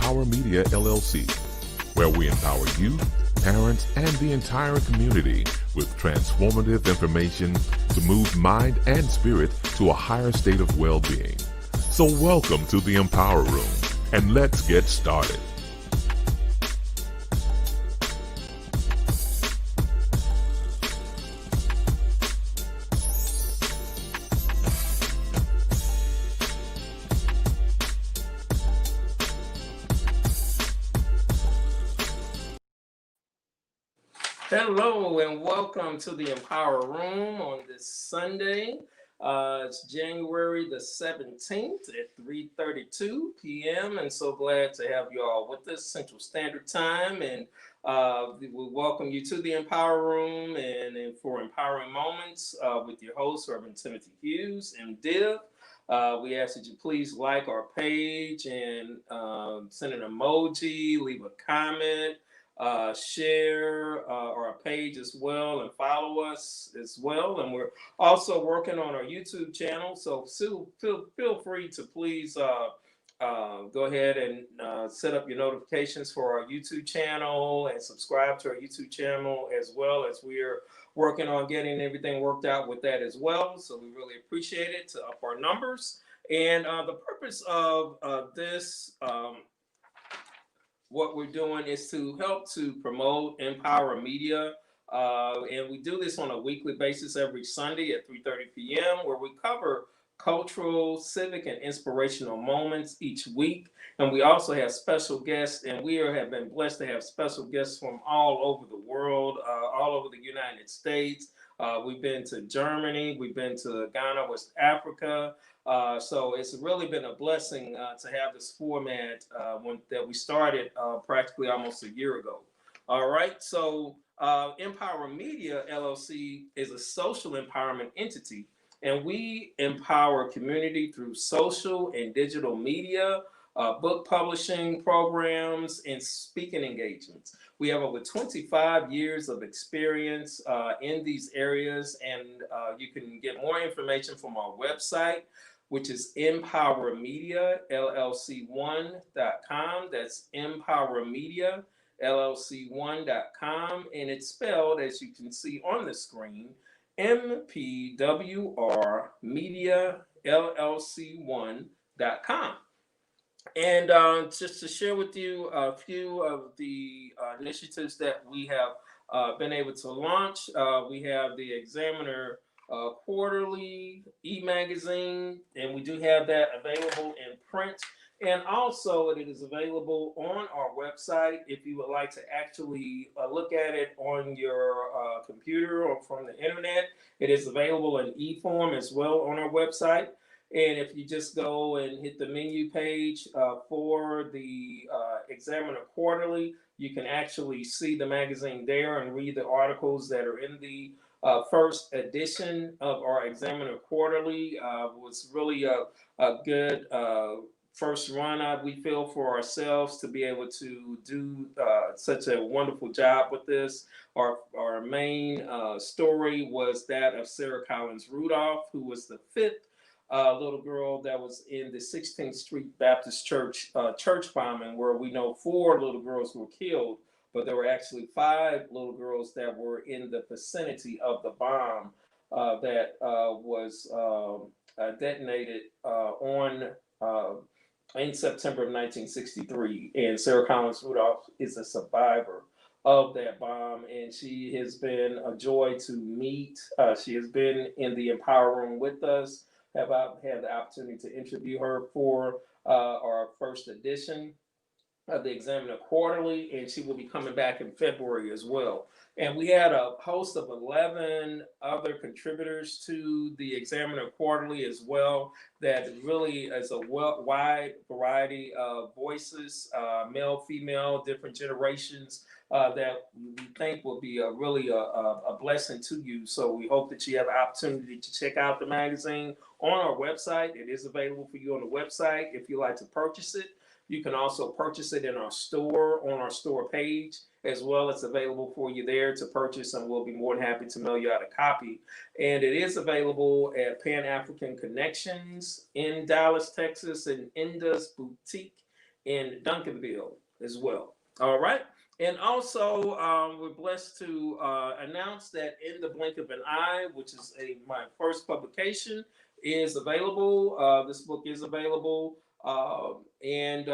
Empower Media, LLC, where we empower you, parents, and the entire community with transformative information to move mind and spirit to a higher state of well-being. So welcome to the Empower Room, and let's get started. Hello and welcome to the Empower Room on this Sunday. It's January the 17th at 3:32 p.m. and so glad to have you all with us, Central Standard Time. And we welcome you to the Empower Room and for Empowering Moments with your host, Rev. Timothy Hughes, MDiv. We ask that you please like our page and send an emoji, leave a comment. Share our page as well and follow us as well. And we're also working on our YouTube channel. So feel free to please go ahead and set up your notifications for our YouTube channel and subscribe to our YouTube channel, as well as we're working on getting everything worked out with that as well. So we really appreciate it to up our numbers. And the purpose of this what we're doing is to help to promote Empower Media. And we do this on a weekly basis every Sunday at 3:30 p.m. where we cover cultural, civic, and inspirational moments each week. And we also have special guests, and have been blessed to have special guests from all over the world, all over the United States. We've been to Germany, we've been to Ghana, West Africa. So it's really been a blessing to have this format that we started practically almost a year ago. All right, so Empower Media, LLC is a social empowerment entity, and we empower community through social and digital media, book publishing programs, and speaking engagements. We have over 25 years of experience in these areas, and you can get more information from our website, which is MPWRMediaLLC1.com. That's MPWRMediaLLC1.com, and it's spelled, as you can see on the screen, MPWRMediaLLC1.com. And just to share with you a few of the initiatives that we have been able to launch, we have the Examiner Quarterly e-magazine, and we do have that available in print. And also it is available on our website if you would like to actually look at it on your computer or from the internet. It is available in e-form as well on our website. And if you just go and hit the menu page for the Examiner Quarterly, you can actually see the magazine there and read the articles that are in the first edition of our Examiner Quarterly. Was really a good first run out, we feel, for ourselves to be able to do such a wonderful job with this. Our main story was that of Sarah Collins Rudolph, who was the fifth little girl that was in the 16th Street Baptist Church church bombing, where we know 4 little girls were killed, but there were actually 5 little girls that were in the vicinity of the bomb that was detonated in September of 1963. And Sarah Collins Rudolph is a survivor of that bomb, and she has been a joy to meet. She has been in the Empower Room with us. Have had the opportunity to interview her for our first edition of the Examiner Quarterly, and she will be coming back in February as well. And we had a host of 11 other contributors to the Examiner Quarterly as well, that really is a wide variety of voices, male, female, different generations, that we think will be really a blessing to you. So we hope that you have an opportunity to check out the magazine on our website. It is available for you on the website if you like to purchase it. You can also purchase it in our store, on our store page, as well. It's available for you there to purchase, and we'll be more than happy to mail you out a copy. And it is available at Pan African Connections in Dallas, Texas, and Inda's Boutique in Duncanville as well. All right. And also, we're blessed to announce that In the Blink of an Eye, which is my first publication, is available. This book is available, and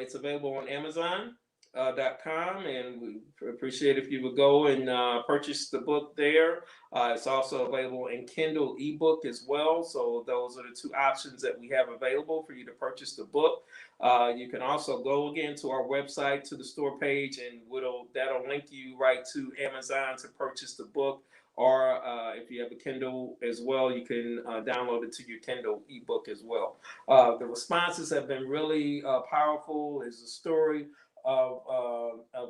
it's available on Amazon.com, and we appreciate if you would go and purchase the book there. It's also available in Kindle ebook as well. So those are the two options that we have available for you to purchase the book. You can also go again to our website, to the store page, and that'll link you right to Amazon to purchase the book. Or if you have a Kindle as well, you can download it to your Kindle ebook as well. The responses have been really powerful. There's a story of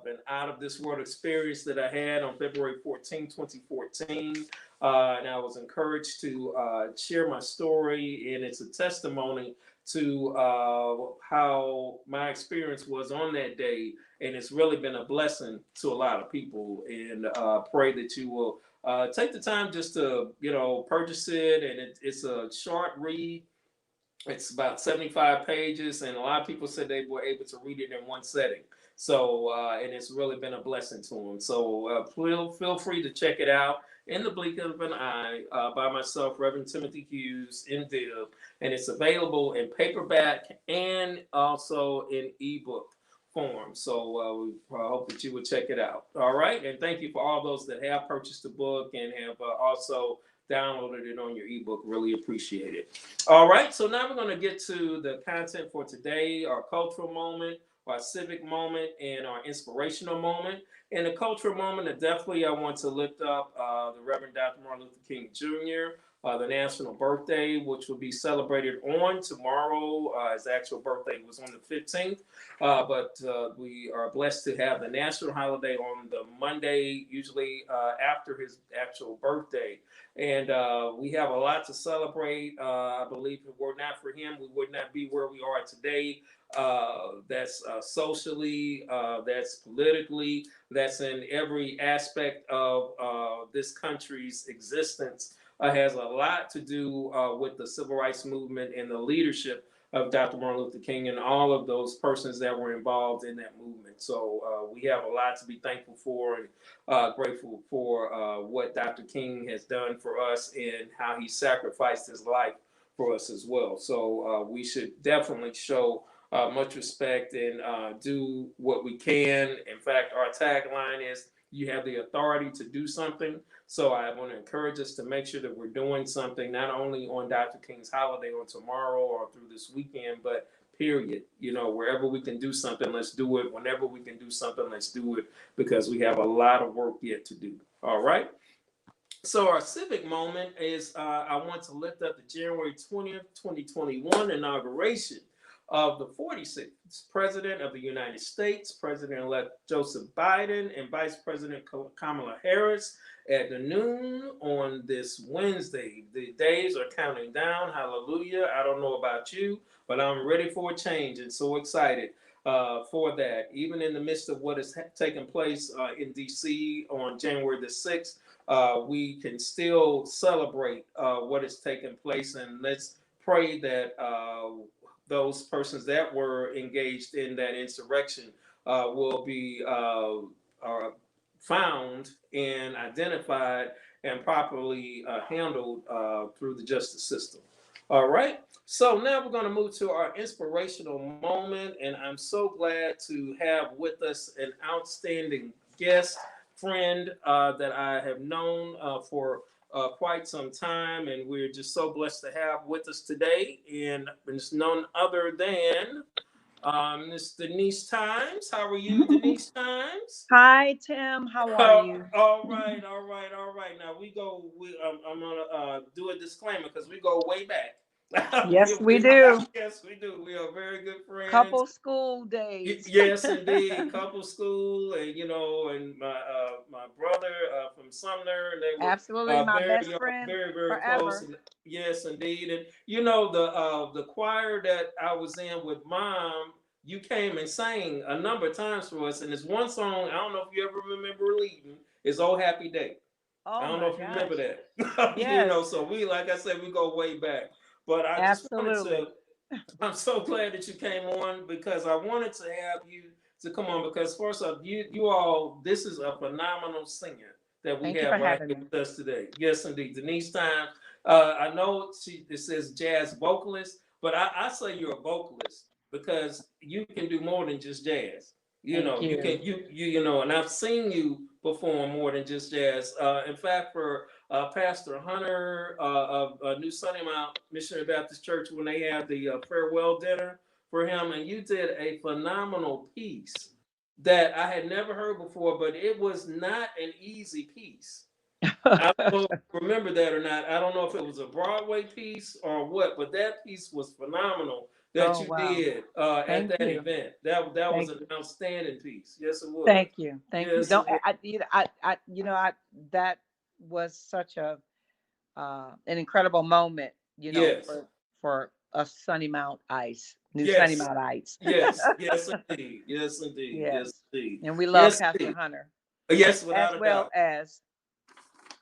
an out of this world experience that I had on February 14, 2014. And I was encouraged to share my story, and it's a testimony to how my experience was on that day. And it's really been a blessing to a lot of people, and pray that you will take the time just to, purchase it. And it's a short read. It's about 75 pages, and a lot of people said they were able to read it in one setting. So, and it's really been a blessing to them. So feel free to check it out. In the Blink of an Eye, by myself, Reverend Timothy Hughes, in Div, and it's available in paperback and also in ebook form. So we hope that you would check it out. All right, and thank you for all those that have purchased the book and have also downloaded it on your ebook. Really appreciate it. All right, so now we're going to get to the content for today, our cultural moment, our civic moment, and our inspirational moment. In the cultural moment, definitely I want to lift up the Reverend Dr. Martin Luther King Jr., the national birthday, which will be celebrated on tomorrow. His actual birthday was on the 15th, but we are blessed to have the national holiday on the Monday, usually after his actual birthday. And we have a lot to celebrate. I believe if it were not for him, we would not be where we are today. That's socially, that's politically, that's in every aspect of this country's existence. Has a lot to do with the civil rights movement and the leadership of Dr. Martin Luther King and all of those persons that were involved in that movement. So we have a lot to be thankful for and grateful for what Dr. King has done for us and how he sacrificed his life for us as well. So we should definitely show much respect and do what we can. In fact, our tagline is, you have the authority to do something. So I want to encourage us to make sure that we're doing something, not only on Dr. King's holiday on tomorrow or through this weekend, but period. Wherever we can do something, let's do it. Whenever we can do something, let's do it, because we have a lot of work yet to do. All right. So our civic moment is, I want to lift up the January 20th, 2021 inauguration of the 46th President of the United States, President-elect Joseph Biden, and Vice President Kamala Harris at noon on this Wednesday. The days are counting down. Hallelujah. I don't know about you, but I'm ready for a change and so excited for that. Even in the midst of what has taken place in D.C. on January the 6th, we can still celebrate what has taken place, and let's pray that those persons that were engaged in that insurrection will be found and identified and properly handled through the justice system. All right. So now we're going to move to our inspirational moment, and I'm so glad to have with us an outstanding guest friend that I have known for quite some time, and we're just so blessed to have with us today. And it's none other than Miss Denise Thimes. How are you, Denise Thimes? Hi, Tim. How are you? All right. Now I'm gonna do a disclaimer because we go way back. Yes, we do. Yes, we do. We are very good friends. Couple school days. Yes, indeed. Couple school, and and my brother from Sumner. They were absolutely my best friend. very forever. close. And, yes, indeed. And the choir that I was in with Mom, you came and sang a number of times for us. And there's one song, I don't know if you ever remember leading, is "Oh Happy Day." Oh, I don't know if you remember that. Yes. So we, like I said, we go way back. But I just wanted to I'm so glad that you came on because I wanted to have you to come on because first off, you all, this is a phenomenal singer that we Thank you for have right having here me. with us today. Yes, indeed, Denise Thimes. I know it says jazz vocalist, but I say you're a vocalist because you can do more than just jazz. You Thank know, you you. can you know, and I've seen you perform more than just jazz. In fact, for Pastor Hunter of New Sunny Mount Missionary Baptist Church, when they had the farewell dinner for him, and you did a phenomenal piece that I had never heard before, but it was not an easy piece. I don't know if you remember that or not. I don't know if it was a Broadway piece or what, but that piece was phenomenal that Oh, you wow. did at Thank that you. event. That was Thank an you. outstanding piece. Yes, it was. Thank you. Thank you. Yes, it Don't was. that was such a an incredible moment, Yes. for us Sunny Mount Ice, New Sunny Yes. Mount Ice. Yes. Yes, indeed. Yes, indeed. Yes, Yes. indeed. And we love Yes, Pastor indeed. Hunter, Yes, as without a well doubt. as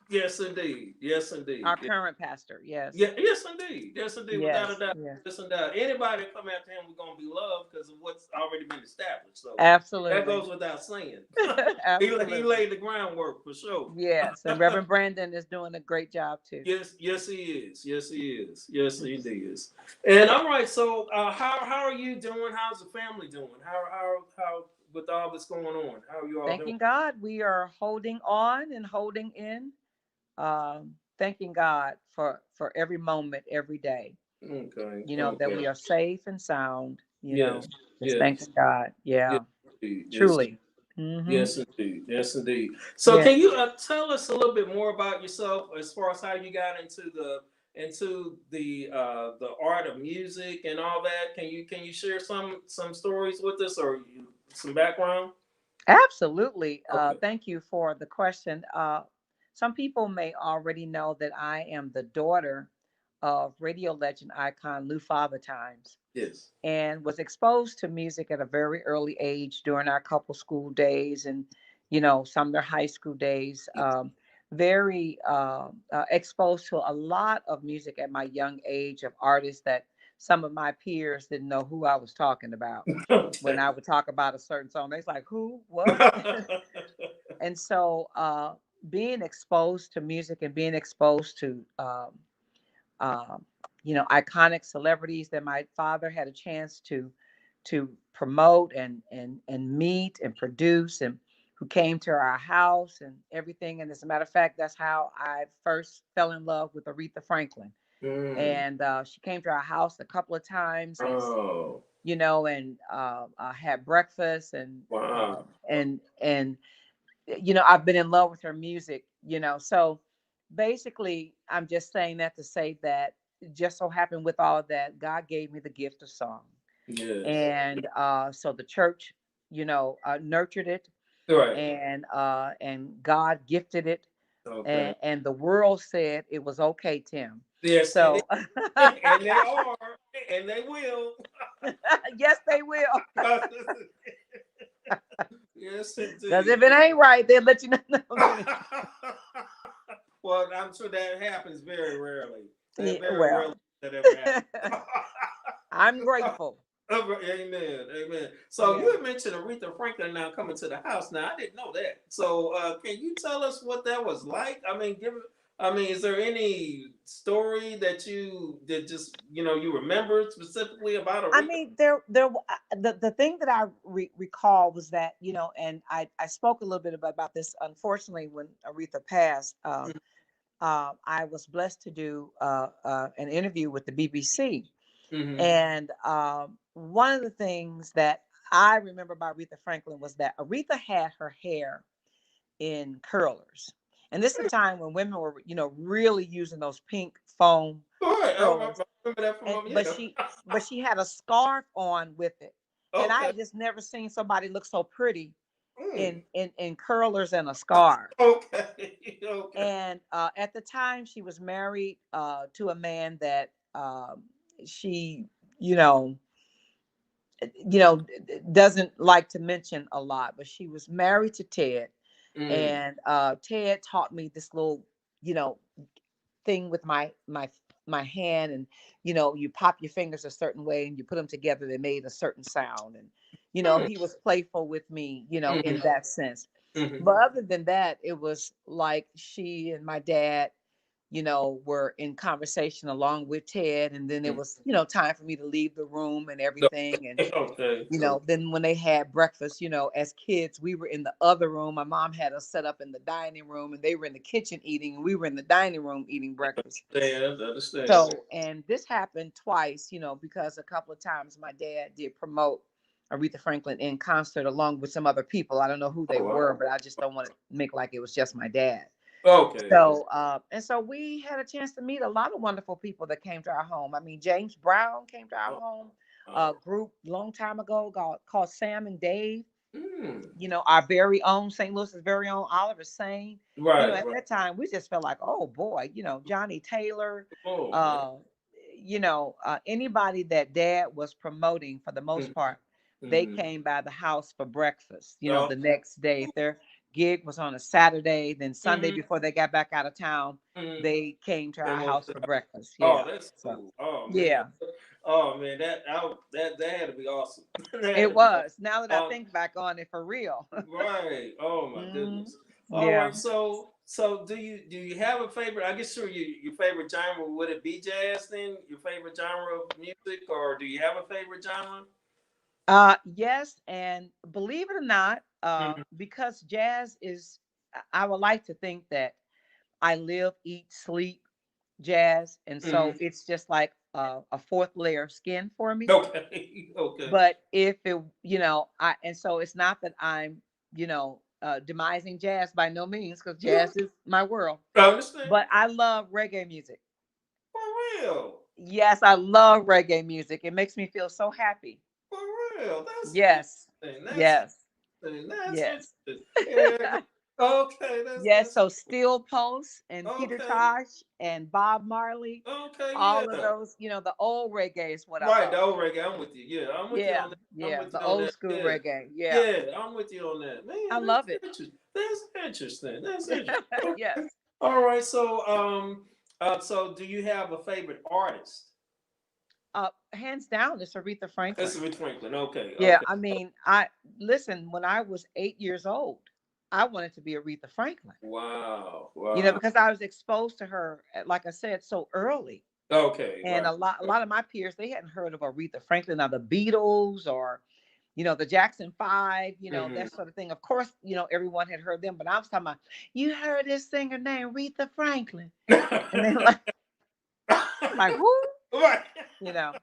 Yes, indeed. Yes, indeed. our current pastor. Yes. Yeah, yes, indeed. Yes, indeed. Without a Yes. doubt. Yes. Yes, and doubt. Anybody come after him, we're gonna be loved because of what's already been established. So that Absolutely. goes without saying. he Absolutely. laid the groundwork for sure. Yes. And Reverend Brandon is doing a great job too. Yes, yes, he is. Yes, he is. Yes, he is. And all right. So, how are you doing? How's the family doing? How with all that's going on? How are you all doing? Thanking God, we are holding on and holding in. Thanking God for every moment, every day. Okay. That Okay. we are safe and sound. Yes. Just Yes. thanking God. Yes. Yeah, Indeed. Yes. truly. Hmm. Yes, indeed. Yes, indeed. So, Yeah. can you tell us a little bit more about yourself as far as how you got into the art of music and all that? Can you share some stories with us or some background? Absolutely. Okay. Thank you for the question. Some people may already know that I am the daughter of radio legend icon Lou Father Times, Yes. and was exposed to music at a very early age during our couple school days and some of their high school days. Very exposed to a lot of music at my young age of artists that some of my peers didn't know who I was talking about when I Okay. would talk about a certain song. They're like, who, what? And so being exposed to music and being exposed to um, iconic celebrities that my father had a chance to promote and meet and produce, and who came to our house and everything. And as a matter of fact, that's how I first fell in love with Aretha Franklin. Mm. And she came to our house a couple of times, and Oh, and had breakfast, wow. and I've been in love with her music. So basically, I'm just saying that to say that it just so happened with all of that, God gave me the gift of song. Yes. And so the church, nurtured it, Right. and God gifted it, Okay. and the world said it was okay, Tim. Yes, and So and they are, and they will. yes, they will. Yes, Because if indeed. it ain't right, they'll let you know. No, I'm kidding. Well, I'm sure that happens very rarely. Yeah, Very well, rarely that ever happens. I'm grateful. Amen. Amen. So you Yeah. had mentioned Aretha Franklin now coming to the house. Now I didn't know that. So can you tell us what that was like? I mean, is there any story that just you remember specifically about I Aretha? mean, the thing that I recall was that, and I spoke a little bit about this. Unfortunately, when Aretha passed, I was blessed to do an interview with the BBC. Mm-hmm. And one of the things that I remember about Aretha Franklin was that Aretha had her hair in curlers. And this is the time when women were, really using those pink foam All right. curlers. I remember that from And yeah. but she had a scarf on with it. And I Okay. had just never seen somebody look so pretty Mm. in curlers and a scarf. Okay. Okay. And at the time, she was married to a man that she, you know, doesn't like to mention a lot, but she was married to Ted, Mm. and Ted taught me this little, you know, thing with my my hand, and you know, you pop your fingers a certain way and you put them together, they made a certain sound. And you know, Hmm. he was playful with me, you know, in Hmm. that sense. Hmm. But other than that, it was like she and my dad, you know, were in conversation along with Ted. And then it was, you know, time for me to leave the room and everything. And, Okay. you know, then when they had breakfast, you know, as kids, we were in the other room. My mom had us set up in the dining room, and they were in the kitchen eating, and we were in the dining room eating breakfast. Understand. So, and this happened twice, you know, because a couple of times my dad did promote Aretha Franklin in concert along with some other people. I don't know who they Oh, were, wow. but I just don't want to make like it was just my dad. Okay. So, and so we had a chance to meet a lot of wonderful people that came to our home. I mean, James Brown came to our Oh, home, a oh. group long time ago called Sam and Dave. Mm. You know, our very own St. Louis's very own Oliver Sane. You know, Right. at Right. that time, we just felt like, oh boy, you know, Johnny Taylor, Oh man. uh, you know, anybody that Dad was promoting for the most part, they Mm-hmm. came by the house for breakfast, you know, Oh. the next day. If their gig was on a Saturday, then Sunday Mm-hmm. before they got back out of town, Mm-hmm. they came to They our want house to. for breakfast. Oh, Yeah. that's So, cool. Oh man. yeah, Oh man. That had to be awesome. That had it to be was. Now that I awesome. think back on it for real. Right. Oh my Mm, goodness. All yeah. right. So do you have a favorite? I guess sure your favorite genre, would it be jazz then? Your favorite genre of music, or do you have a favorite genre? Yes, and believe it or not, Mhm. because jazz is, I would like to think that I live, eat, sleep jazz, and so Mhm. it's just like a fourth layer of skin for me. Okay. Okay. But if it, you know, and so it's not that I'm, you know, demising jazz by no means, because Yeah. jazz is my world. I understand. But I love reggae music. For real. Yes, I love reggae music. It makes me feel so happy. For real. That's Yes, interesting. That's yes, interesting. That's yes. interesting. Yeah. Okay. Yes, That's so Steel Pulse and Peter okay. Tosh and Bob Marley, Okay. all of Yeah. those, you know, the old reggae is what I Right, the love. old reggae. I'm with you. Yeah, I'm with you Yeah, on that. I'm yeah, with the you on old that. school Yeah, reggae. Yeah, yeah, I'm with you on that. I Man, that's love it. interesting. That's interesting. That's interesting. Yes. All right. So do you have a favorite artist? Hands down, it's Aretha It's Franklin. Rich Franklin. Okay. Yeah, Okay. I mean, I listen, when I was 8 years old, I wanted to be Aretha Franklin, Wow. you know, Wow. because I was exposed to her, like I said, so early. Okay. And Right. a Right. lot of my peers, they hadn't heard of Aretha Franklin or the Beatles or, you know, the Jackson Five, you know, Mm-hmm. that sort of thing. Of course, you know, everyone had heard them, but I was talking about, you heard this singer named Aretha Franklin. And they're like who? Right. You know,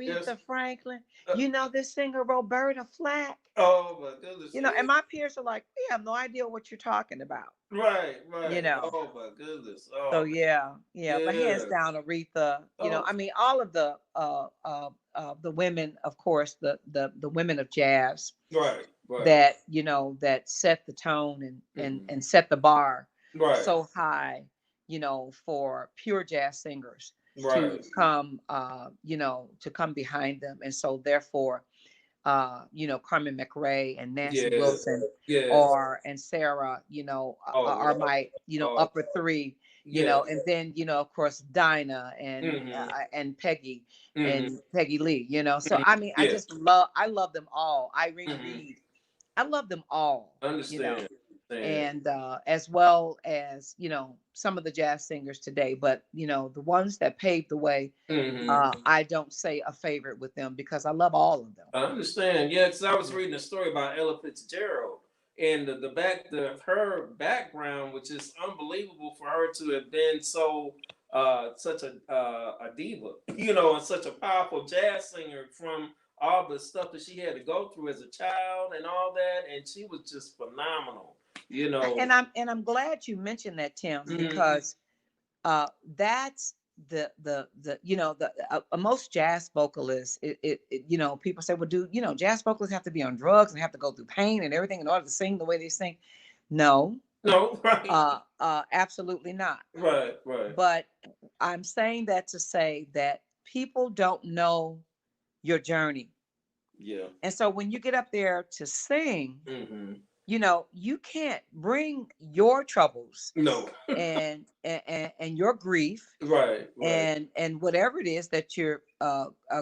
Yes. Aretha Franklin. Uh, You know this singer Roberta Flack. oh my goodness. You know, and my peers are like, we have no idea what you're talking about. Right. You Right. know. Oh my goodness. So Oh man. yeah, yeah, but hands Yeah. down, Aretha. You know, Oh. I mean, all of the women, of course, the women of jazz Right. Right. that, you know, that set the tone and Mhm. and set the bar Right, so high, you know, for pure jazz singers to right. come, you know, to come behind them, and so therefore, you know, Carmen McRae and Nancy Yes, Wilson, yes. or and Sarah, you know, Oh, are wow. my, you know, Oh, upper three, you know, yes. and then, you know, of course, Dinah Mhm, and mhm, Peggy Lee, you know. So mhm. I mean, Yes. I love them all. Irene Mhm. Reed, I love them all, you know, Understand, understand. and as well as, you know, some of the jazz singers today, but you know, the ones that paved the way, Mhm. I don't say a favorite with them because I love all of them. I understand. Yeah, because I was Yeah. reading a story about Ella Fitzgerald and her background, which is unbelievable for her to have been so such a diva, you know, and such a powerful jazz singer from all the stuff that she had to go through as a child and all that, and she was just phenomenal, you know. And I'm glad you mentioned that, Tim, Mhm. because that's the you know, the most jazz vocalists, you know, people say, well, do you know, jazz vocalists have to be on drugs and have to go through pain and everything in order to sing the way they sing? No, No, right, absolutely not. right, right. But I'm saying that to say that people don't know your journey, Yeah. and so when you get up there to sing, Hmm. you can't bring your troubles No. and your grief Right. Right. and whatever it is that you're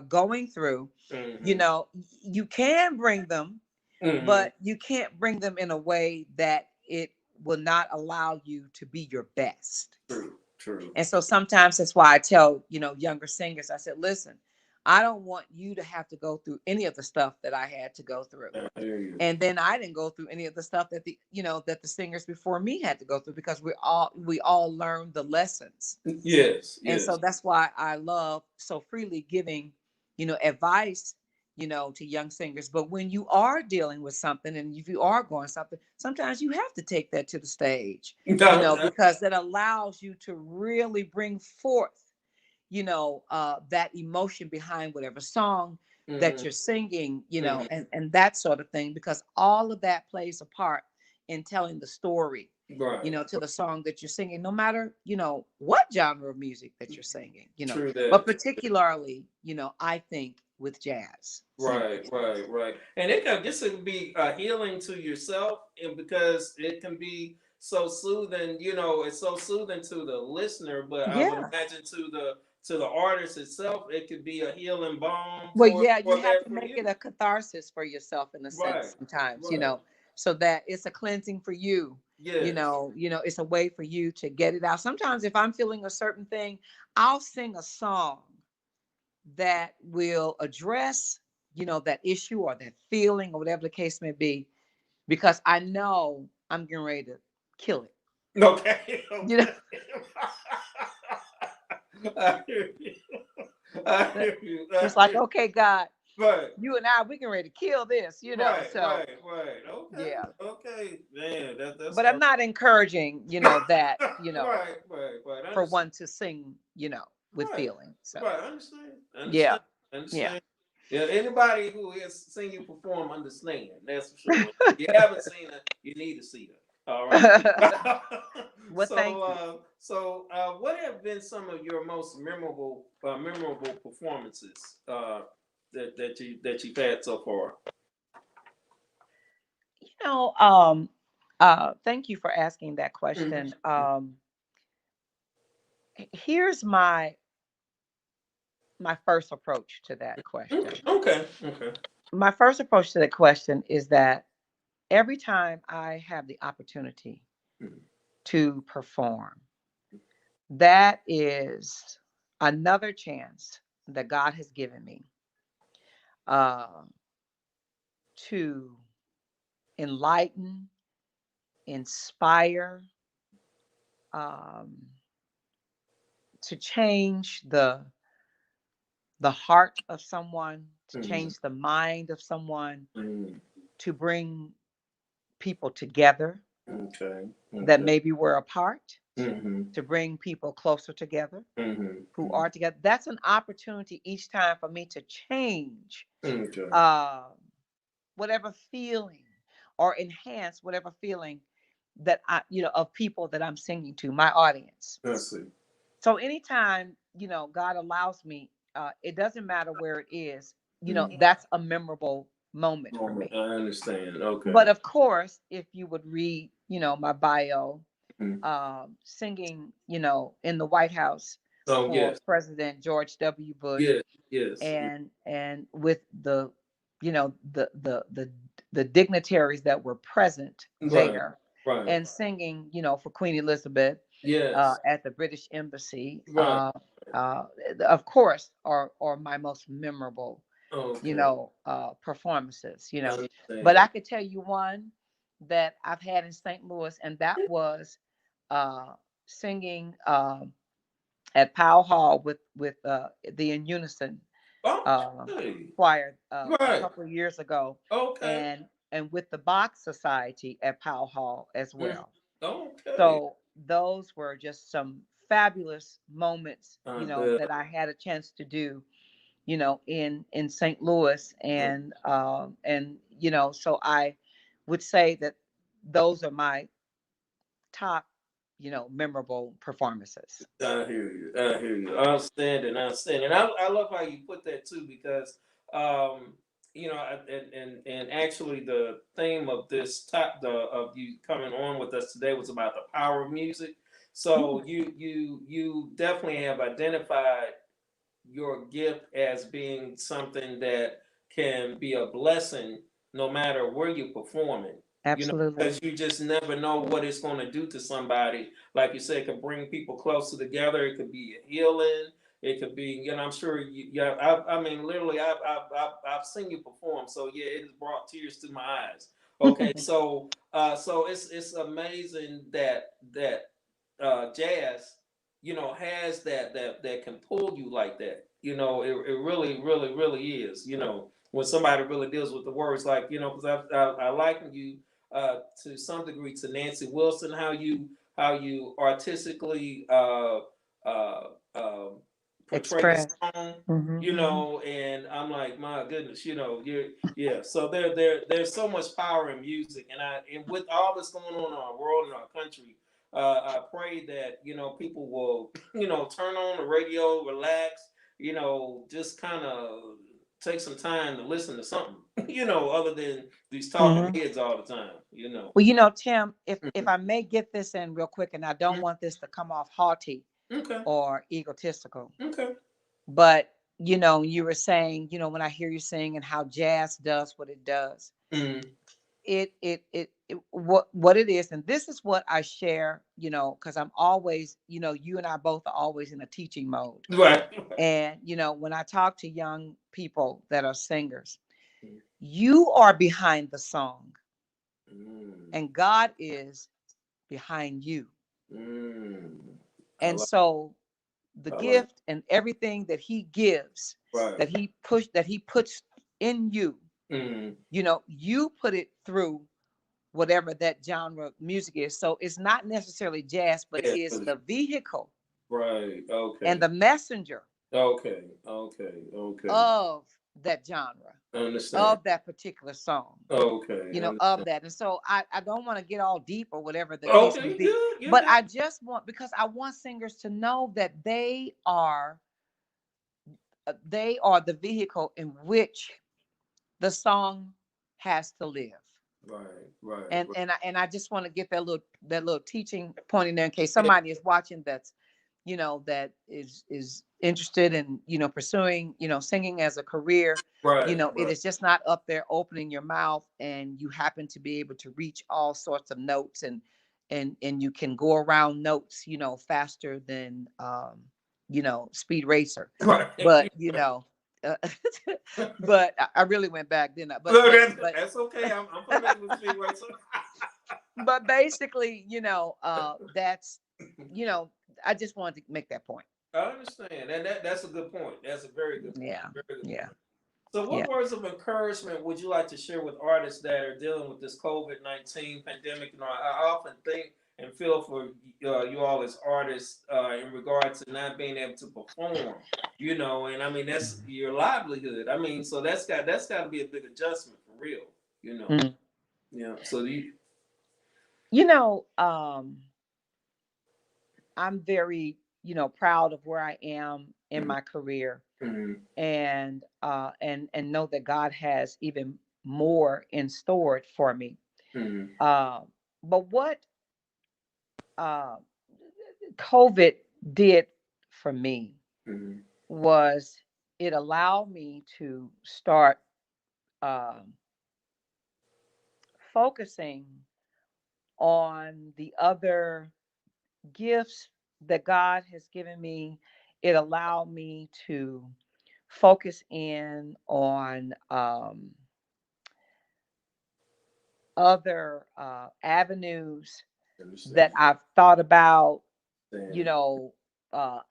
going through. Mm-hmm. You can bring them, Mm-hmm. but you can't bring them in a way that it will not allow you to be your best. True. True. And so sometimes that's why I tell, younger singers, I said, listen, I don't want you to have to go through any of the stuff that I had to go through. I hear you. And then I didn't go through any of the stuff that the singers before me had to go through, because we all learned the lessons. Yes. And so Yes. that's why I love so freely giving, advice, to young singers. But when you are dealing with something and if you are going something, sometimes you have to take that to the stage, because that allows you to really bring forth, that emotion behind whatever song that you're singing, and that sort of thing, because all of that plays a part in telling the story, Right. to the song that you're singing, no matter, what genre of music that you're singing, True but that. particularly, I think with jazz. Right, right, right. And this could be healing to yourself, and because it can be so soothing. It's so soothing to the listener, but I would Yeah. imagine to the artist itself, it could be a healing balm Well, yeah, you for have that to for make it you. a catharsis for yourself in a Right, sense sometimes, right. so that it's a cleansing for you. Yes. It's a way for you to get it out. Sometimes if I'm feeling a certain thing, I'll sing a song that will address, that issue or that feeling or whatever the case may be, because I know I'm getting ready to kill it. Okay. You know, Okay. I hear you. I hear you. I it's like, hear okay, God, you. Right. you and I, we can ready to kill this, Right, So right, right. Okay, yeah. okay, man. That's But I'm not encouraging, that, right, right, right. I for understand. one to sing, with Right, feeling. So right. I understand. I yeah, understand. I yeah. understand. Yeah, anybody who has seen you perform understand. That's for sure. If you haven't seen it, you need to see it. All right. Well, thank you. What have been some of your most memorable performances that you've had so far? You know, Thank you for asking that question. Mm-hmm. Here's my first approach to that question. Okay. Okay. My first approach to that question is that every time I have the opportunity Mhm. to perform, that is another chance that God has given me uh, to enlighten, inspire, um, to change the heart of someone, to Mhm. change the mind of someone, Mhm. to bring people together Okay. that Okay. maybe were apart, Mhm. to bring people closer together Mhm. who Mhm. are together. That's an opportunity each time for me to change Okay. uh, whatever feeling or enhance whatever feeling that of people that I'm singing to, my audience. I see. So anytime, God allows me, it doesn't matter where it is, Mhm. that's a memorable moment for Moment. me. I understand. Okay. But of course, if you would read, my bio, Mhm. singing, in the White House So for yes, President George W. Bush, yes, yes. and with the, you know, the dignitaries that were present Right. there, Right. and singing, for Queen Elizabeth Yes. at the British Embassy, Right. uh, of course, are my most memorable, Okay. performances. I But understand. I could tell you one that I've had in St. Louis, and that was singing at Powell Hall with the In Unison uh, Okay. choir a Right. couple of years ago, Okay. and with the Bach Society at Powell Hall as Mhm. well. Okay. So those were just some fabulous moments, I bet. that I had a chance to do, in St. Louis, and so I would say that those are my top, memorable performances. I hear you. I hear you. Outstanding. Outstanding. I love how you put that too, because um, and actually the theme of this of you coming on with us today was about the power of music. So you definitely have identified your gift as being something that can be a blessing no matter where you're performing. Absolutely. Because you just never know what it's going to do to somebody. Like you said, it could bring people closer together. It could be a healing. It could be, I'm sure yeah. I mean, literally, I've seen you perform. So yeah, it has brought tears to my eyes. Okay, so it's amazing that jazz, has that can pull you like that. It really, really, really is. When somebody really deals with the words, like because I liken you to some degree to Nancy Wilson, how you artistically uh, uh, portray the Express. song, Hmm. and I'm like, my goodness, you're yeah. So there's so much power in music, and with all that's going on in our world and our country, I pray that people will turn on the radio, relax, just kind of take some time to listen to something, other than these talking Hmm. heads all the time, Well, Tim, if I may get this in real quick, and I don't want this to come off haughty Okay. or egotistical, Okay. but you were saying, when I hear you sing and how jazz does what it does, Mm. what it is, and this is what I share, because I'm always, you and I both are always in a teaching mode. Right. And when I talk to young people that are singers, Mm. you are behind the song Mm. and God is behind you. Mm. And so the I like. gift and everything that he gives, Right. that he puts in you, Mm. you put it through whatever that genre of music is. So it's not necessarily jazz, but it Yeah. is the vehicle Right. and Okay. the messenger Okay. Okay. Okay. of that genre, I understand. of that particular song, Okay. I of understand. that. And so I don't want to get all deep or whatever the case Okay. may You be, good? You but good? I just want, because I want singers to know that they are the vehicle in which the song has to live. Right. Right. and Right. and I, and I just want to get that little teaching point in there in case Yeah. somebody is watching that's that is interested in pursuing singing as a career. Right. It Right. is just not up there opening your mouth and you happen to be able to reach all sorts of notes, and you can go around notes faster than Speed Racer. Right. But uh, but I really went back, didn't I? but No, but but that's okay. I'm familiar with speed right. So. but basically, that's, I just wanted to make that point. I understand, and that's a good point. That's a very good point. Yeah, Very good yeah, point. So, yeah. what words of encouragement would you like to share with artists that are dealing with this COVID-19 pandemic? I often think and feel for you all as artists in regard to not being able to perform. And I mean that's your livelihood. I mean, so that's got to be a big adjustment for real. Mm. Yeah. So do you. You know, I'm very, proud of where I am in Mm-hmm. my career, Mm-hmm. and know that God has even more in store for me. Mm-hmm. Uh, but what uh, COVID did for me Mm-hmm. was it allowed me to start um, focusing on the other gifts that God has given me. It allowed me to focus in on other avenues that Understand. I've thought about. You Understand. know,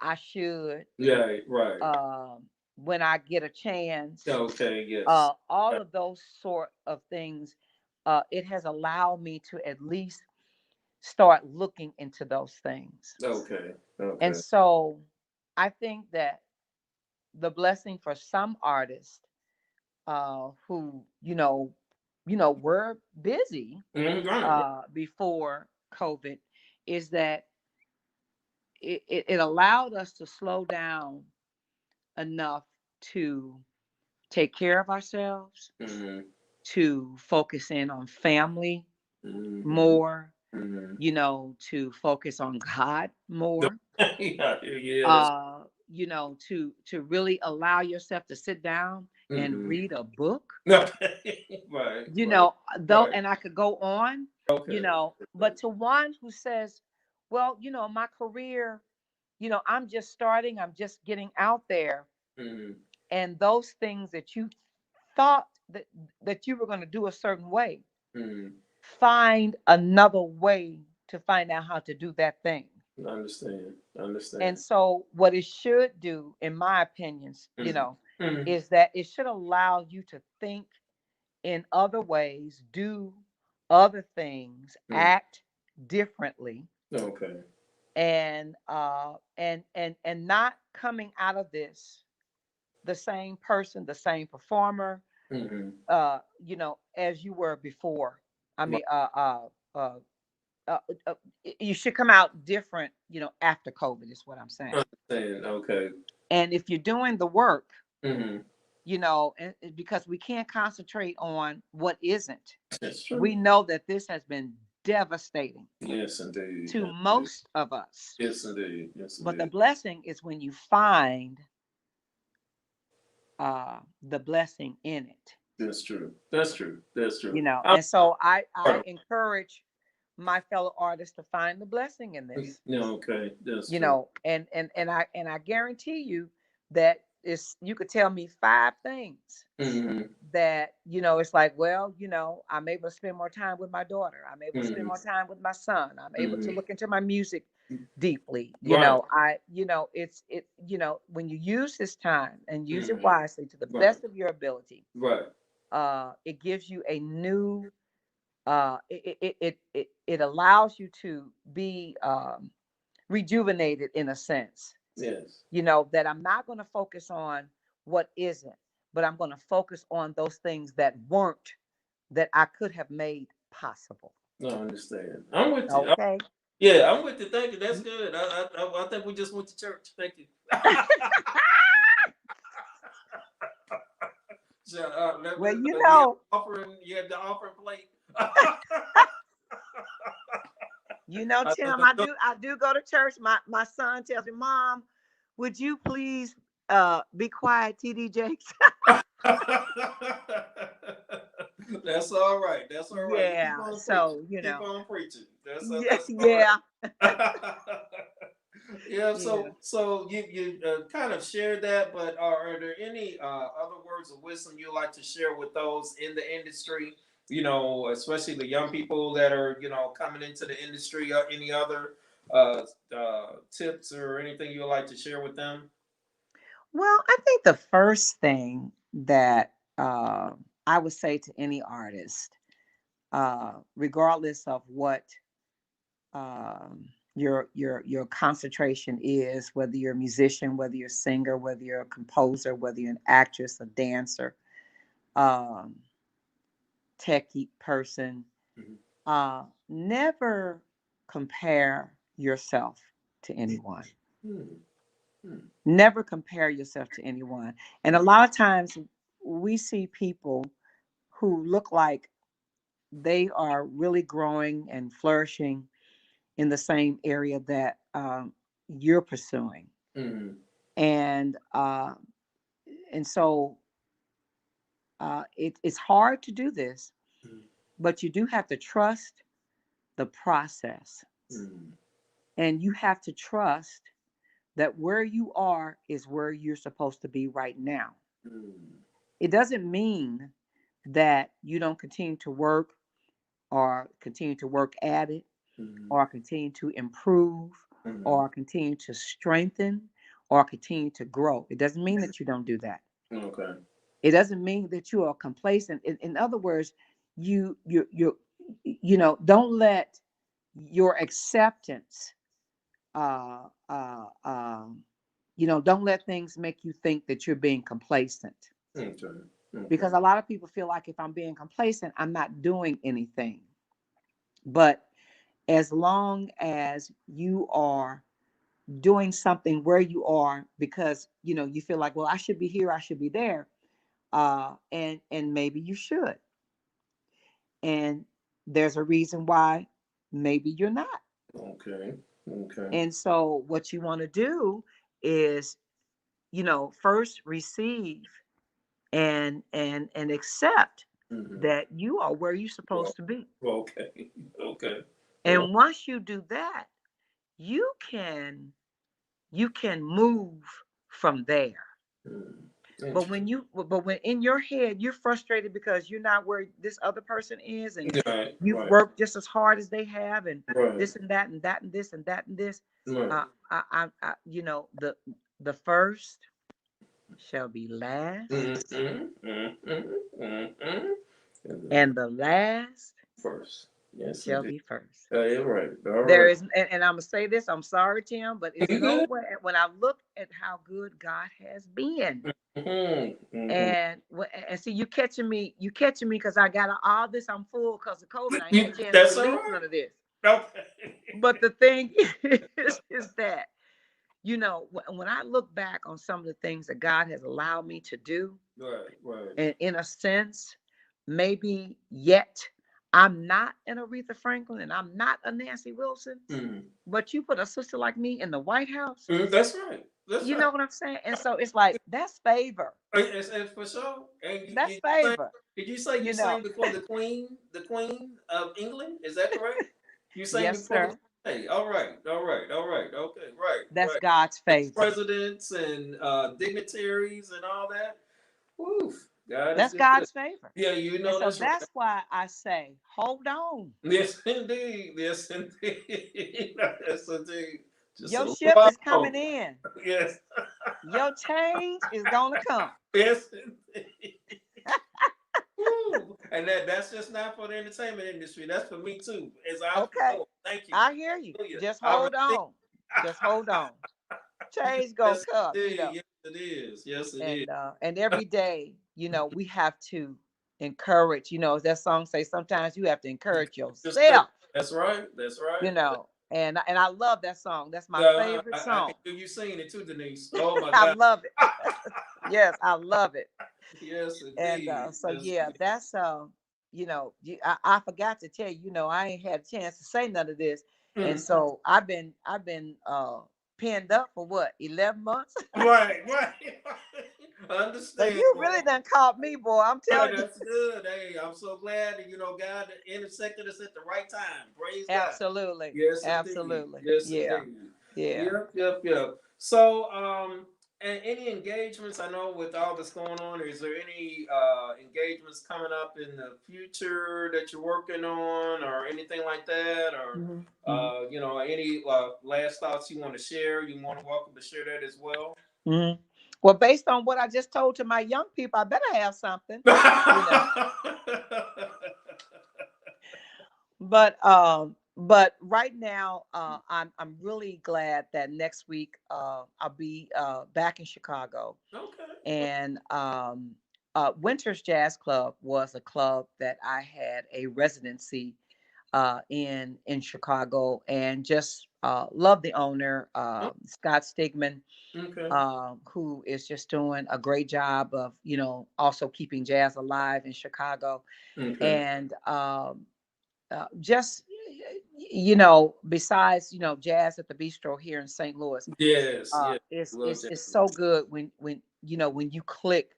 I should, Yeah. Right. um, when I get a chance. Okay. Yes. All of those sort of things. It has allowed me to at least start looking into those things. Okay. And Okay. so I think that the blessing for some artists who, were busy Mm-hmm. Right. before COVID is that it allowed us to slow down enough to take care of ourselves, Mm-hmm. to focus in on family Mm-hmm. more, Mm-hmm. to focus on God more, Yeah, yeah, that's to really allow yourself to sit down and mm-hmm. read a book, Right, right, though, right. and I could go on, Okay. but to one who says, well, my career, I'm just starting, I'm just getting out there, Mm-hmm. and those things that you thought that you were going to do a certain way, Mm-hmm. find another way to find out how to do that thing. I understand. I understand. And so what it should do, in my opinions, Mm-hmm. Mm-hmm. is that it should allow you to think in other ways, do other things, Mm-hmm. act differently, Okay. and not coming out of this the same person, the same performer, Mm-hmm. as you were before. I Right. mean, uh, uh, uh, you should come out different, after COVID, is what I'm saying. Understand. Okay. And if you're doing the work, Mm-hmm. because we can't concentrate on what isn't, That's we true. know that this has been devastating Yes, indeed. to Yes, indeed. most of us. Yes, indeed. Yes, But the indeed. blessing is when you find the blessing in it. That's true. That's true. That's true. And so I encourage my fellow artists to find the blessing in this. Yeah, okay. That's true. And I guarantee you that you could tell me 5 things Mm-hmm. that it's like, well, I'm able to spend more time with my daughter, I'm able to spend Mm-hmm. more time with my son, I'm able to Mm-hmm. look into my music deeply. Right. When you use this time and use it Mm-hmm. wisely to the Right. best of your ability, Right. it gives you a new it allows you to be rejuvenated in a sense. Yes. That I'm not going to focus on what isn't, but I'm going to focus on those things that weren't, that I could have made possible. No, I understand. I'm with you. Okay. Yeah, I'm with you. Thank you. That's good. I think we just went to church. Thank you. So, Well, we have offering. You have the offering plate. Tim, I do go to church. My son tells me, Mom, would you please be quiet, TD Jakes? That's all right. That's all right. You Yeah. keep on preaching. So, Keep on preaching. yeah, That's all yeah, right. Yeah. yeah. So you kind of shared that, but are there any other words of wisdom you'd like to share with those in the industry? Especially the young people that are coming into the industry. Any other tips or anything you'd like to share with them? Well, I think the first thing that I would say to any artist, regardless of what your concentration is, whether you're a musician, whether you're a singer, whether you're a composer, whether you're an actress, a dancer, um, techie person, never compare yourself to anyone. Hmm. Hmm. Never compare yourself to anyone. And a lot of times we see people who look like they are really growing and flourishing in the same area that you're pursuing. Hmm. And so it's hard to do this, but you do have to trust the process. Hmm. And you have to trust that where you are is where you're supposed to be right now. Hmm. It doesn't mean that you don't continue to work or continue to work at it Hmm. or continue to improve Hmm. or continue to strengthen or continue to grow. It doesn't mean that you don't do that. Okay. It doesn't mean that you are complacent. In other words, don't let your acceptance, uh, uh, um, don't let things make you think that you're being complacent. Okay. Because Okay. a lot of people feel like if I'm being complacent, I'm not doing anything. But as long as you are doing something where you are because you feel like, well, I should be here, I should be there, And maybe you should. And there's a reason why maybe you're not. Okay. Okay. And so what you want to do is, first receive and accept Mm-hmm. that you are where you're Well, supposed to be. okay. Okay. Oh, And once you do that, you can move from there. mm. But when in your head you're frustrated because you're not where this other person is, and Right. you've Right. worked just as hard as they have, and Right. this and that and that and this and that and this, Right. the first shall be last, Mm-hmm. Mm-hmm. Mm-hmm. and the last First. Yes, shall indeed. be first. You're right. All There right. is, and I'm gonna say this. I'm sorry, Tim, but it's You no good? way. When I look at how good God has been, Mm-hmm. Mm-hmm. and see, you catching me because I got all this. I'm full because of COVID. I ain't had a chance to That's all release right. none of this. Okay. But the thing is that, when I look back on some of the things that God has allowed me to do, Right. Right. and in a sense, maybe yet I'm not an Aretha Franklin and I'm not a Nancy Wilson, Mm. but you put a sister like me in the White House. Mm, that's right. That's You right. know what I'm saying? And so it's like, that's favor. And for sure. And That's sang, favor. did you say you You know. sang before the Queen of England? Is that correct? You sang Yes, before the. sir. Hey, all right, all right, all right. Okay, right, That's right. God's favor. Presidents and dignitaries and all that. Woof. God is That's good. God's favor. Yeah, you And know so that's right. that's why I say, hold on. Yes, indeed. Yes, indeed. Yes, indeed. Just a Your little ship while is coming longer. in. Yes. Your change is gonna come. Yes, indeed. Woo. And that's just not for the entertainment industry. That's for me too. As I Okay. know. Thank you. I hear you. Hallelujah. Just I hold receive. on. Just hold on. Change gonna Yes, come. indeed. Yes, it is. Yes, it is. And every day, we have to encourage, as that song says, sometimes you have to encourage Just say, yourself, that's right. That's right. and I love that song. That's my Uh, favorite I can song. hear you singing it too, Denise. Oh my I God. love it. Yes, I love it. Yes, And indeed. so Yes, yeah, that's I forgot to tell you, I ain't had a chance to say none of this. And indeed. so I've been pinned up for what, 11 months. Right, right. So you Understandable. really done caught me, boy. I'm telling you. That's good. Hey, I'm so glad that God intersected us at the right time. Praise God. Absolutely. Yes, indeed. Absolutely. Yes, Yeah. indeed. Yeah. Yep, yep, yep. So, and any engagements? I know with all this going on, is there any engagements coming up in the future that you're working on, or anything like that, or Hmm. Hmm. any last thoughts you want to share? You want to welcome to share that as well. Hmm. Well, based on what I just told to my young people, I better have something, you know. But right now, I'm really glad that next week I'll be back in Chicago. Okay. And Winter's Jazz Club was a club that I had a residency in Chicago, and just love the owner, Scott Stigman, Okay. who is just doing a great job of also keeping jazz alive in Chicago. Okay. And just besides jazz at the bistro here in St. Louis, Yes. Yes. it's Love it's that. it's so good when you click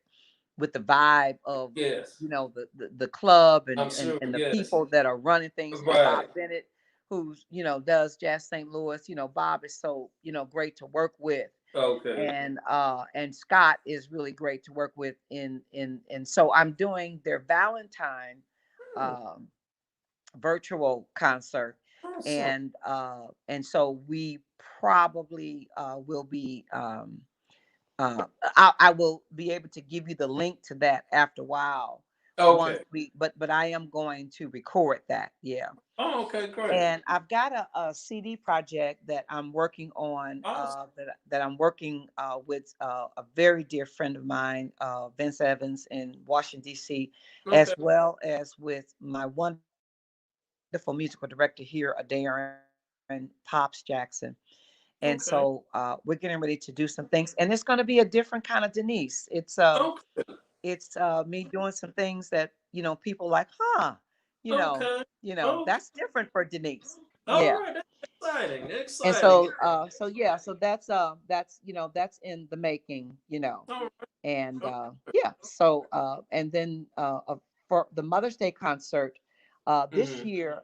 with the vibe of Yes. the club, I'm and, and sure. and the Yes. people that are running things. Bob Right. Bennett, who's does Jazz St. Louis. Bob is so great to work with. Okay. And Scott is really great to work with, and so I'm doing their Valentine Hmm. um, virtual concert. Awesome. And so we probably will be uh, I will be able to give you the link to that after a while, once Okay. but I am going to record that. Yeah. Oh, okay. Great. And I've got a CD project that I'm working on, Awesome. that I'm working with a very dear friend of mine, Vince Evans in Washington, D.C., Okay. as well as with my wonderful musical director here, Darren Pops Jackson. And so we're getting Okay. ready to do some things. And it's going to be a different kind of Denise. Okay. it's me doing some things that, people like, huh, you know, Okay. Okay. that's different for Denise. All Yeah. right. That's exciting. And Exciting. so yeah, so that's that's in the making, All right. and Oh, yeah, so and then for the Mother's Day concert this mhm. year,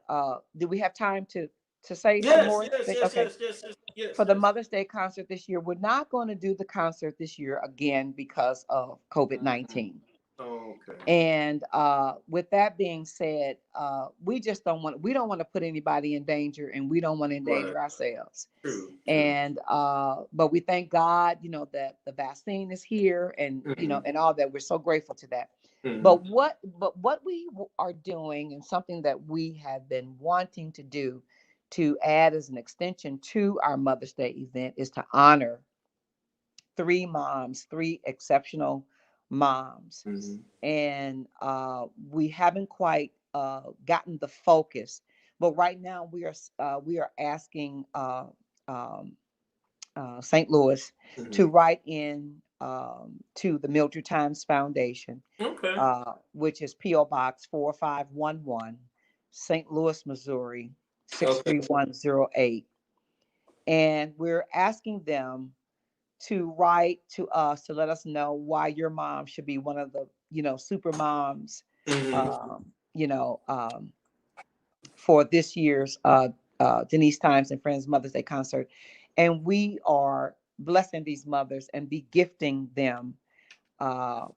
do we have time to say some Yes. more Yes. Yes. okay, Yes. Yes. Yes. Yes. for the Yes. Mother's Day concert this year, we're not going to do the concert this year again because of Mhm. COVID-19. Okay. And with that being said, we don't want to put anybody in danger, and we don't want to Right. endanger ourselves. True. True. And but we thank God, that the vaccine is here, and Mhm. and all that. We're so grateful to that. Mhm. But what we are doing, and something that we have been wanting to do to add as an extension to our Mother's Day event, is to honor three exceptional moms. Mhm. And we haven't quite gotten the focus, but right now we are asking um, St. Louis to Mhm. write in to the Mildred Times Foundation, Okay. which is PO Box 4511, St. Louis, Missouri Okay. 63108, and we're asking them to write to us to let us know why your mom should be one of the super moms, Mhm. um, you know um, for this year's Denise Times and Friends Mother's Day concert. And we are blessing these mothers and be gifting them uh,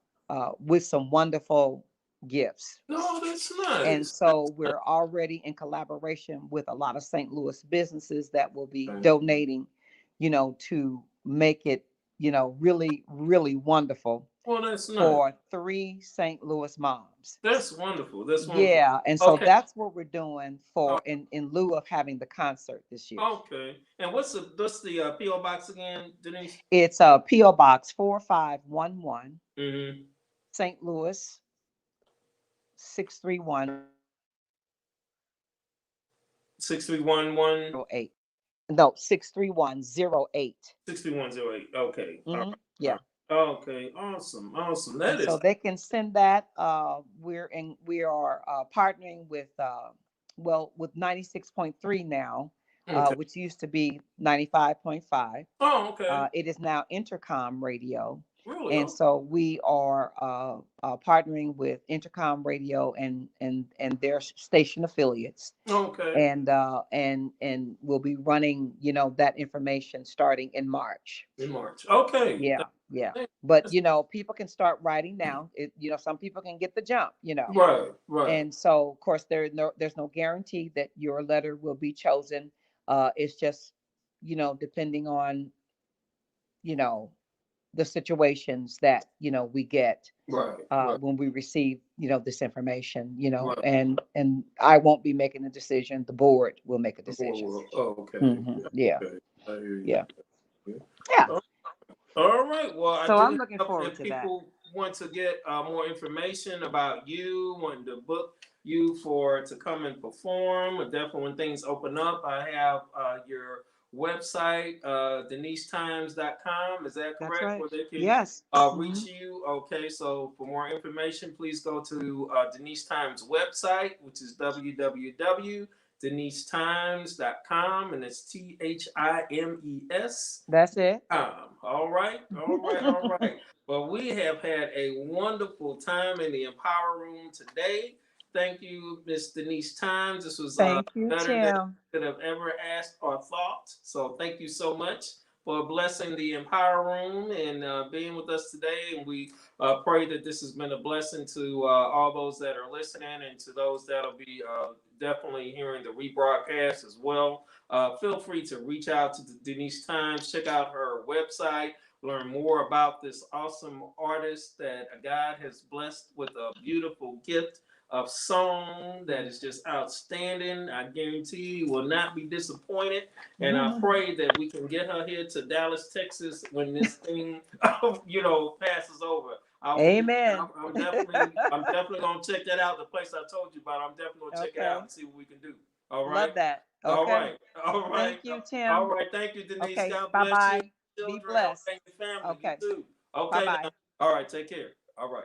with some wonderful gifts. No, that's And nice. so we're already in collaboration with a lot of St. Louis businesses that will be Okay. donating, to make it, really, really wonderful Well, that's nice. for three St. Louis moms. That's wonderful. That's wonderful. Yeah, and so Okay. that's what we're doing Oh, for in lieu of having the concert this year. okay. And what's the PO box again, Denise? It's PO Box 4511, Mm-hmm. St. Louis 6311 63108. No, 63108. 63108. Okay. All right. All Yeah. right. Okay. Awesome. Awesome. And That so is they can send that. We are partnering with with 96.3 now, okay. which used to be 95.5. Oh, okay. It is now Intercom Radio. Really? And Oh, so we are partnering with Intercom Radio and their station affiliates, okay. and we'll be running that information starting in March. In March. Okay. Yeah, yeah. That's, But people can start writing now. Some people can get the jump. right. Right. And so of course there's no guarantee that your letter will be chosen. It's just depending on you know the situations that we get Right. Right. when we receive this information. Right. And I won't be making a decision. The board will make a The board decision. will. Oh, okay. Yeah, Okay. I hear you. yeah, Yeah. yeah. All right. Well, I So do I'm looking have, forward if to that. people want to get more information about you, wanting to book you for to come and perform, or definitely when things open up, I have your website, denisetimes.com. Is that That's correct? right. Where they can Yes. reach you? Okay. So for more information, please go to Denise Times website, which is www.denisetimes.com, and it's THIMES. That's it. All right, all right, all right. Well, we have had a wonderful time in the Empower Room today. Thank you, Miss Denise Times. This was Thank you, better than I Tim. could have ever asked or thought. So thank you so much for blessing the Empower Room and being with us today. And we pray that this has been a blessing to all those that are listening and to those that'll be definitely hearing the rebroadcast as well. Feel free to reach out to Denise Times, check out her website, learn more about this awesome artist that God has blessed with a beautiful gift of song that is just outstanding. I guarantee you will not be disappointed. And I pray that we can get her here to Dallas, Texas when this thing, passes over. I will be, Amen. I'm definitely gonna check that out. The place I told you about, I'm definitely gonna check it out Okay. and see what we can do. All right. Love that. All Okay. right. All right. Thank you, All Tim. right. Thank you, Denise. Okay. God Bye bless you, bye. Be children. blessed. Okay, your family. You Okay. too. Bye Okay. Now. bye. All right. Take care. All right.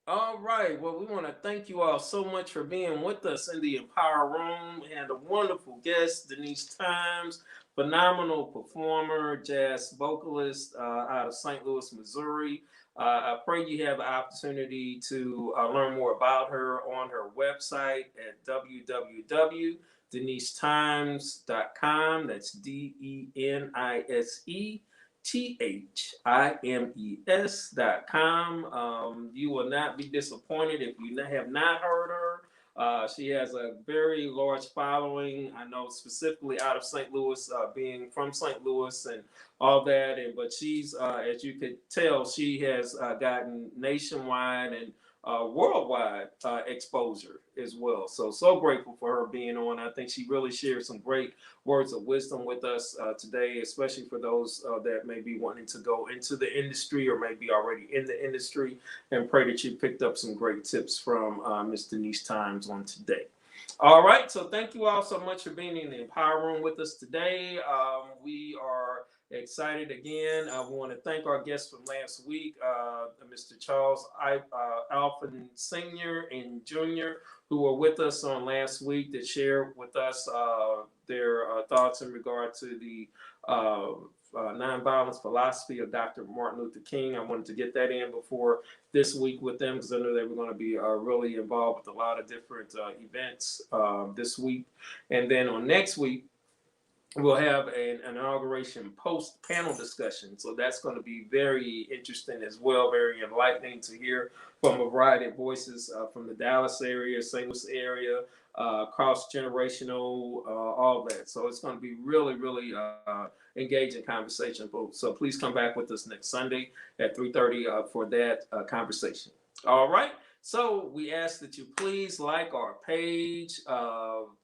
All right. Well, we want to thank you all so much for being with us in the Empower Room. We had a wonderful guest, Denise Thimes, phenomenal performer, jazz vocalist out of St. Louis, Missouri. I pray you have the opportunity to learn more about her on her website at www.denisetimes.com. That's DenisThimes.com. You will not be disappointed if you have not heard her. She has a very large following. I know specifically out of St. Louis, being from St. Louis and all that. But she's, as you could tell, she has gotten nationwide and worldwide exposure as well. So grateful for her being on. I think she really shared some great words of wisdom with us today, especially for those that may be wanting to go into the industry or maybe already in the industry, and pray that you picked up some great tips from Miss Denise Thimes on today. All right, so thank you all so much for being in the Empower Room with us today. We are excited again. I want to thank our guests from last week, Mr. Charles Alphen Sr. and Jr., who were with us on last week to share with us their thoughts in regard to the nonviolence philosophy of Dr. Martin Luther King. I wanted to get that in before this week with them because I know they were going to be really involved with a lot of different events this week. And then on next week, we'll have an inauguration post-panel discussion. So that's going to be very interesting as well, very enlightening to hear from a variety of voices from the Dallas area, St. Louis area, cross-generational, all that. So it's going to be really, really engaging conversation. So please come back with us next Sunday at 3:30 for that conversation. All right. So we ask that you please like our page.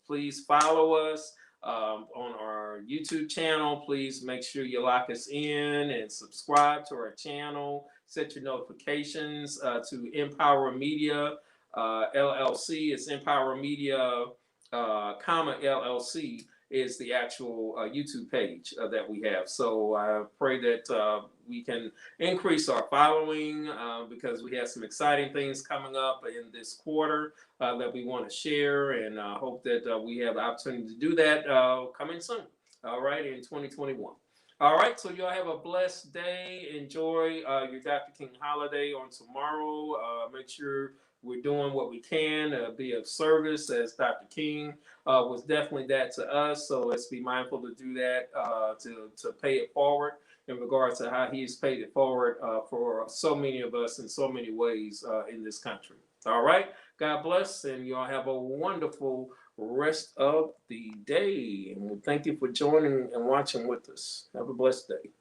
Please follow us on our YouTube channel. Please make sure you lock us in and subscribe to our channel. Set your notifications to Empower Media LLC. It's Empower Media, LLC is the actual YouTube page that we have. So I pray that we can increase our following because we have some exciting things coming up in this quarter that we want to share, and hope that we have the opportunity to do that coming soon. All right, in 2021. All right, so y'all have a blessed day. Enjoy your Dr. King holiday on tomorrow. Make sure we're doing what we can to be of service, as Dr. King was definitely that to us. So let's be mindful to do that, to pay it forward in regards to how he's paid it forward for so many of us in so many ways in this country. All right, God bless, and y'all have a wonderful rest of the day. And thank you for joining and watching with us. Have a blessed day.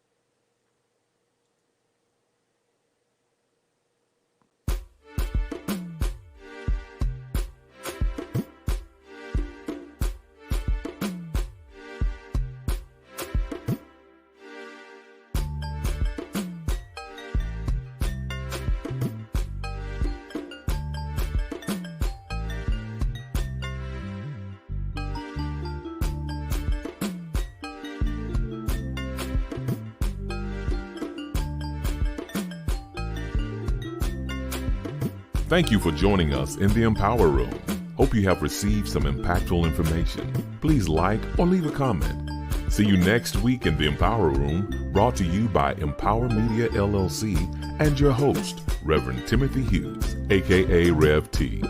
Thank you for joining us in the Empower Room. Hope you have received some impactful information. Please like or leave a comment. See you next week in the Empower Room, brought to you by Empower Media LLC and your host, Reverend Timothy Hughes, aka Rev.T.